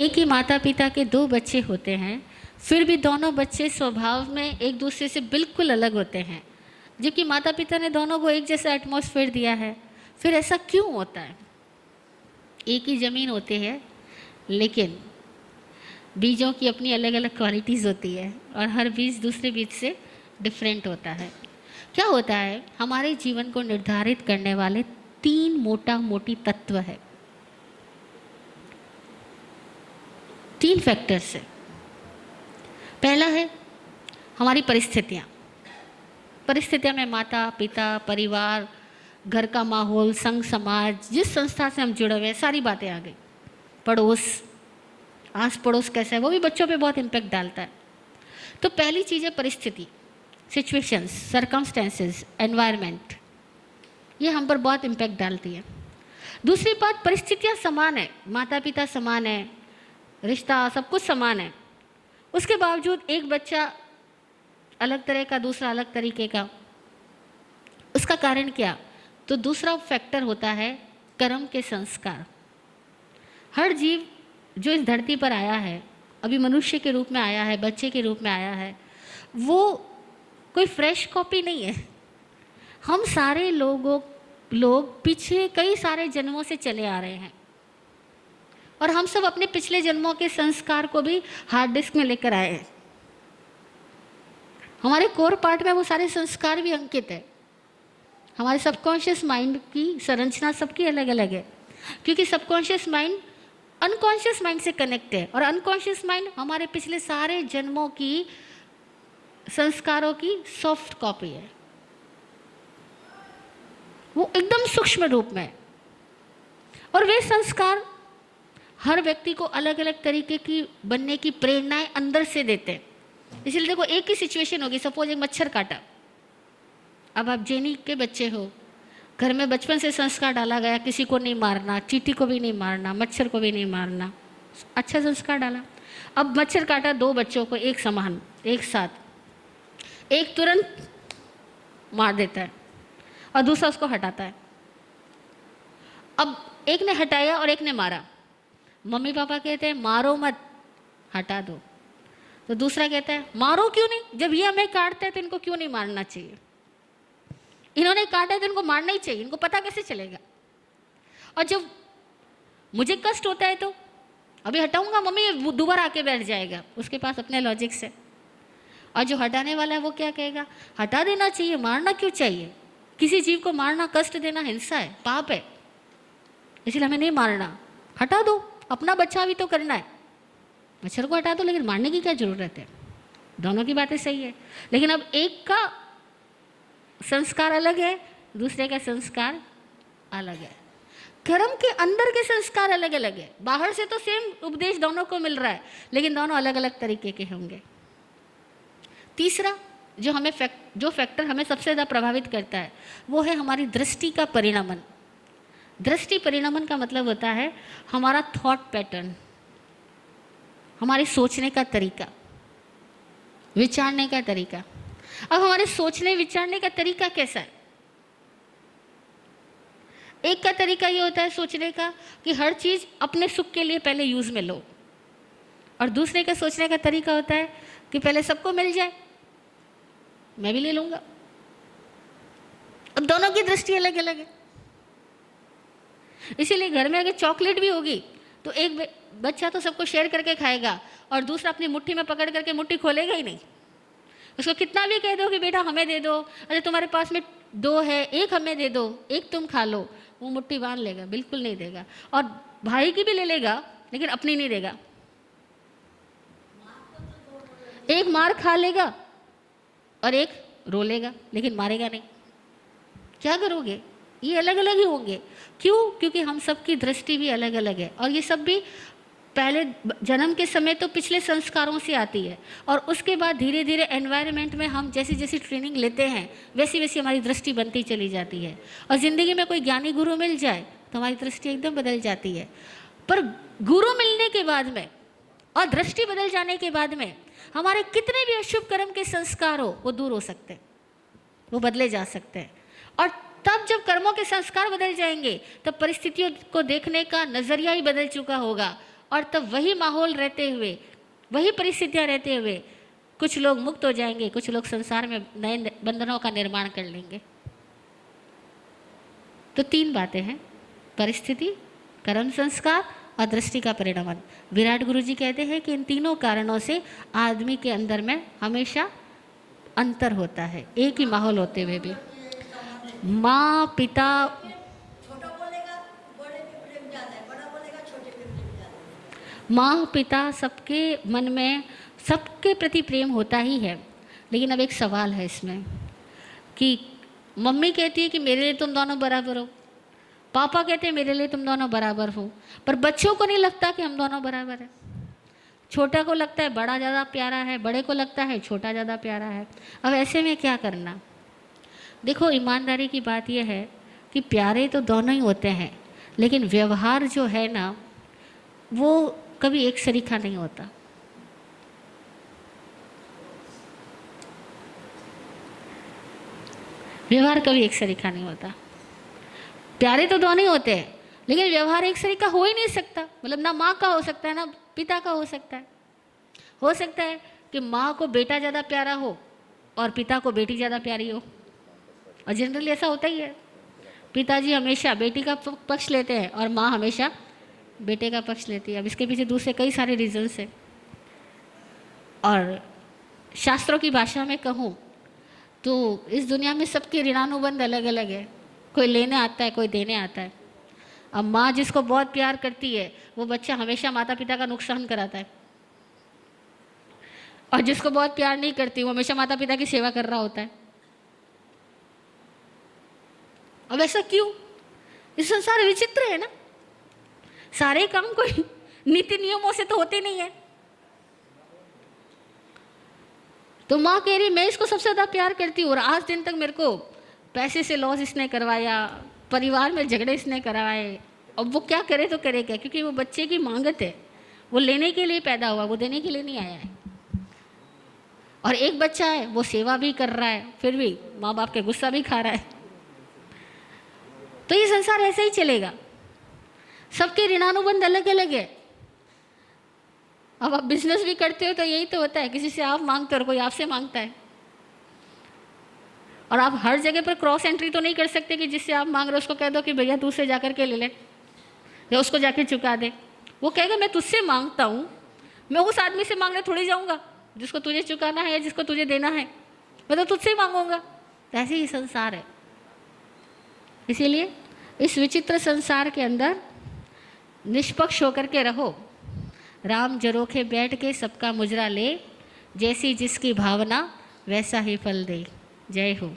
एक ही माता पिता के दो बच्चे होते हैं, फिर भी दोनों बच्चे स्वभाव में एक दूसरे से बिल्कुल अलग होते हैं, जबकि माता पिता ने दोनों को एक जैसा एटमॉस्फेयर दिया है। फिर ऐसा क्यों होता है? एक ही ज़मीन होती है, लेकिन बीजों की अपनी अलग अलग क्वालिटीज़ होती है और हर बीज दूसरे बीज से डिफरेंट होता है। क्या होता है? हमारे जीवन को निर्धारित करने वाले तीन मोटा मोटी तत्व है, तीन फैक्टर्स है। पहला है हमारी परिस्थितियाँ। परिस्थितियाँ में माता पिता, परिवार, घर का माहौल, संघ समाज, जिस संस्था से हम जुड़े हुए हैं, सारी बातें आ गई। पड़ोस, आस पड़ोस कैसा है, वो भी बच्चों पे बहुत इम्पेक्ट डालता है। तो पहली चीज़ है परिस्थिति, सिचुएशंस, सर्कमस्टेंसेस, एनवायरनमेंट, ये हम पर बहुत इम्पेक्ट डालती है। दूसरी बात, परिस्थितियाँ समान है, माता पिता समान है, रिश्ता सब कुछ समान है, उसके बावजूद एक बच्चा अलग तरह का, दूसरा अलग तरीके का। उसका कारण क्या? तो दूसरा फैक्टर होता है कर्म के संस्कार। हर जीव जो इस धरती पर आया है, अभी मनुष्य के रूप में आया है, बच्चे के रूप में आया है, वो कोई फ्रेश कॉपी नहीं है। हम सारे लोग पीछे कई सारे जन्मों से चले आ रहे हैं और हम सब अपने पिछले जन्मों के संस्कार को भी हार्ड डिस्क में लेकर आए हैं। हमारे कोर पार्ट में वो सारे संस्कार भी अंकित है। हमारे सबकॉन्शियस माइंड की संरचना सबकी अलग अलग है, क्योंकि सबकॉन्शियस माइंड अनकॉन्शियस माइंड से कनेक्ट है और अनकॉन्शियस माइंड हमारे पिछले सारे जन्मों की संस्कारों की सॉफ्ट कॉपी है। वो एकदम सूक्ष्म रूप में है और वे संस्कार हर व्यक्ति को अलग अलग तरीके की बनने की प्रेरणाएं अंदर से देते हैं। इसलिए देखो, एक ही सिचुएशन होगी, सपोज एक मच्छर काटा। अब आप जेनी के बच्चे हो, घर में बचपन से संस्कार डाला गया किसी को नहीं मारना, चींटी को भी नहीं मारना, मच्छर को भी नहीं मारना, अच्छा संस्कार डाला। अब मच्छर काटा दो बच्चों को एक समान, एक साथ, एक तुरंत मार देता है और दूसरा उसको हटाता है। अब एक ने हटाया और एक ने मारा। मम्मी पापा कहते हैं मारो मत, हटा दो। तो दूसरा कहता है मारो क्यों नहीं, जब ये हमें काटते हैं तो इनको क्यों नहीं मारना चाहिए, इन्होंने काटा है तो इनको मारना ही चाहिए, इनको पता कैसे चलेगा। और जब मुझे कष्ट होता है तो अभी हटाऊंगा, मम्मी दोबारा आके बैठ जाएगा, उसके पास अपने लॉजिक से। और जो हटाने वाला है वो क्या कहेगा, हटा देना चाहिए, मारना क्यों चाहिए। किसी जीव को मारना, कष्ट देना हिंसा है, पाप है, इसलिए हमें नहीं मारना, हटा दो, अपना बच्चा भी तो करना है। मच्छर को हटा दो, लेकिन मारने की क्या जरूरत है। दोनों की बातें सही है, लेकिन अब एक का संस्कार अलग है, दूसरे का संस्कार अलग है। कर्म के अंदर के संस्कार अलग अलग है। बाहर से तो सेम उपदेश दोनों को मिल रहा है, लेकिन दोनों अलग अलग तरीके के होंगे। तीसरा जो हमें जो फैक्टर हमें सबसे ज़्यादा प्रभावित करता है वो है हमारी दृष्टि का परिणमन। दृष्टि परिणमन का मतलब होता है हमारा थॉट पैटर्न, हमारे सोचने का तरीका, विचारने का तरीका। अब हमारे सोचने विचारने का तरीका कैसा है? एक का तरीका ये होता है सोचने का कि हर चीज़ अपने सुख के लिए पहले यूज़ में लो, और दूसरे का सोचने का तरीका होता है कि पहले सबको मिल जाए, मैं भी ले लूँगा। अब दोनों की दृष्टि अलग अलग है। इसीलिए घर में अगर चॉकलेट भी होगी तो एक बच्चा तो सबको शेयर करके खाएगा और दूसरा अपनी मुट्ठी में पकड़ करके मुट्ठी खोलेगा ही नहीं। उसको कितना भी कह दो कि बेटा हमें दे दो, अरे तुम्हारे पास में दो है, एक हमें दे दो, एक तुम खा लो, वो मुट्ठी बांध लेगा, बिल्कुल नहीं देगा। और भाई की भी ले लेगा लेकिन अपनी नहीं देगा। एक मार खा लेगा और एक रो लेगा लेकिन मारेगा नहीं। क्या करोगे? ये अलग अलग ही होंगे। क्यों? क्योंकि हम सबकी दृष्टि भी अलग अलग है और ये सब भी पहले जन्म के समय तो पिछले संस्कारों से आती है और उसके बाद धीरे धीरे एनवायरनमेंट में हम जैसी जैसी ट्रेनिंग लेते हैं वैसी वैसी हमारी दृष्टि बनती चली जाती है। और ज़िंदगी में कोई ज्ञानी गुरु मिल जाए तो हमारी दृष्टि एकदम बदल जाती है। पर गुरु मिलने के बाद में और दृष्टि बदल जाने के बाद में हमारे कितने भी अशुभ कर्म के संस्कार हो वो दूर हो सकते हैं, वो बदले जा सकते हैं। और तब जब कर्मों के संस्कार बदल जाएंगे तब परिस्थितियों को देखने का नज़रिया ही बदल चुका होगा और तब वही माहौल रहते हुए, वही परिस्थितियाँ रहते हुए कुछ लोग मुक्त हो जाएंगे, कुछ लोग संसार में नए बंधनों का निर्माण कर लेंगे। तो 3 बातें हैं, परिस्थिति, कर्म संस्कार और दृष्टि का परिणमन। विराट गुरु जी कहते हैं कि इन तीनों कारणों से आदमी के अंदर में हमेशा अंतर होता है, एक ही माहौल होते हुए भी। माँ पिता, छोटा बोलेगा बड़े पे प्रेम ज्यादा है, बड़ा बोलेगा छोटे पे प्रेम ज्यादा है। माँ पिता सबके मन में सबके प्रति प्रेम होता ही है, लेकिन अब एक सवाल है इसमें कि मम्मी कहती है कि मेरे लिए तुम दोनों बराबर हो, पापा कहते हैं मेरे लिए तुम दोनों बराबर हो, पर बच्चों को नहीं लगता कि हम दोनों बराबर हैं। छोटा को लगता है बड़ा ज़्यादा प्यारा है, बड़े को लगता है छोटा ज़्यादा प्यारा है। अब ऐसे में क्या करना? देखो, ईमानदारी की बात यह है कि प्यारे तो दोनों ही होते हैं, लेकिन व्यवहार जो है ना वो कभी एक सरीखा नहीं होता। व्यवहार कभी एक सरीखा नहीं होता। प्यारे तो दोनों ही होते हैं, लेकिन व्यवहार एक सरीखा हो ही नहीं सकता। मतलब ना माँ का हो सकता है ना पिता का हो सकता है। हो सकता है कि माँ को बेटा ज़्यादा प्यारा हो और पिता को बेटी ज़्यादा प्यारी हो, और जनरली ऐसा होता ही है। पिताजी हमेशा बेटी का पक्ष लेते हैं और माँ हमेशा बेटे का पक्ष लेती है। अब इसके पीछे दूसरे कई सारे रीजंस हैं, और शास्त्रों की भाषा में कहूँ तो इस दुनिया में सबके ऋणानुबंध अलग अलग है। कोई लेने आता है, कोई देने आता है। अब माँ जिसको बहुत प्यार करती है वो बच्चा हमेशा माता पिता का नुकसान कराता है, और जिसको बहुत प्यार नहीं करती वो हमेशा माता पिता की सेवा कर रहा होता है। अब ऐसा क्यों? इस संसार विचित्र है ना। सारे काम कोई नीति नियमों से तो होते नहीं है। तो माँ कह रही मैं इसको सबसे ज़्यादा प्यार करती हूँ, और आज दिन तक मेरे को पैसे से लॉस इसने करवाया, परिवार में झगड़े इसने करवाए। अब वो क्या करे तो करे क्या, क्योंकि वो बच्चे की मांगत है। वो लेने के लिए पैदा हुआ, वो देने के लिए नहीं आया है। और एक बच्चा है वो सेवा भी कर रहा है, फिर भी माँ बाप के गुस्सा भी खा रहा है। तो ये संसार ऐसे ही चलेगा। सबके ऋणानुबंध अलग अलग है। अब आप बिजनेस भी करते हो तो यही तो होता है, किसी से आप मांगते हो और कोई आपसे मांगता है। और आप हर जगह पर क्रॉस एंट्री तो नहीं कर सकते कि जिससे आप मांग रहे हो उसको कह दो कि भैया दूसरे जा कर के ले ले, या उसको जाके चुका दे। वो कहेगा मैं तुझसे मांगता हूँ, मैं उस आदमी से मांगने थोड़ी जाऊँगा जिसको तुझे चुकाना है या जिसको तुझे देना है। मैं तो तुझसे ही मांगूंगा। ऐसे ही संसार है। इसीलिए इस विचित्र संसार के अंदर निष्पक्ष होकर के रहो। राम जरोखे बैठ के सबका मुजरा ले, जैसी जिसकी भावना वैसा ही फल दे। जय हो।